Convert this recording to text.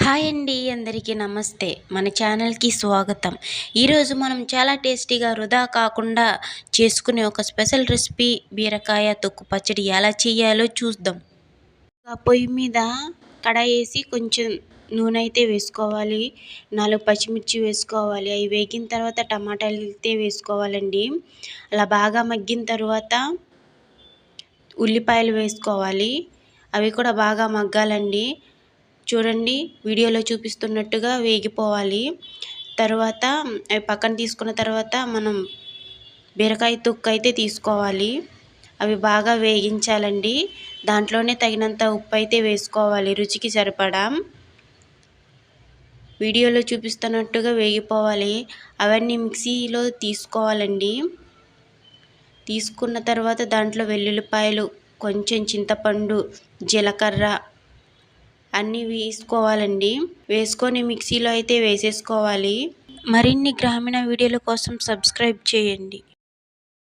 Hi అండి, అందరికీ నమస్తే. మన ఛానల్కి స్వాగతం. ఈరోజు మనం చాలా టేస్టీగా వృధా కాకుండా చేసుకునే ఒక స్పెషల్ రెసిపీ బీరకాయ తొక్కు పచ్చడి ఎలా చేయాలో చూద్దాం. పొయ్యి మీద కడాయి వేసి కొంచెం నూనె అయితే వేసుకోవాలి. 4 పచ్చిమిర్చి వేసుకోవాలి. అవి వేగిన తర్వాత టమాటాలు అయితే వేసుకోవాలండి. అలా బాగా మగ్గిన తర్వాత ఉల్లిపాయలు వేసుకోవాలి. అవి కూడా బాగా మగ్గాలండి. చూడండి, వీడియోలో చూపిస్తున్నట్టుగా వేగిపోవాలి. తర్వాత అవి పక్కన తీసుకున్న తర్వాత మనం బీరకాయ తొక్కు అయితే తీసుకోవాలి. అవి బాగా వేగించాలండి. దాంట్లోనే తగినంత ఉప్పు అయితే వేసుకోవాలి, రుచికి సరిపడా. వీడియోలో చూపిస్తున్నట్టుగా వేగిపోవాలి. అవన్నీ మిక్సీలో తీసుకోవాలండి. తీసుకున్న తర్వాత దాంట్లో వెల్లుల్లిపాయలు, కొంచెం చింతపండు, జీలకర్ర అన్నీ వేసుకోవాలండి. వేసుకొని మిక్సీలో అయితే వేసేసుకోవాలి. మరిన్ని గ్రామీణ వీడియోల కోసం సబ్స్క్రైబ్ చేయండి.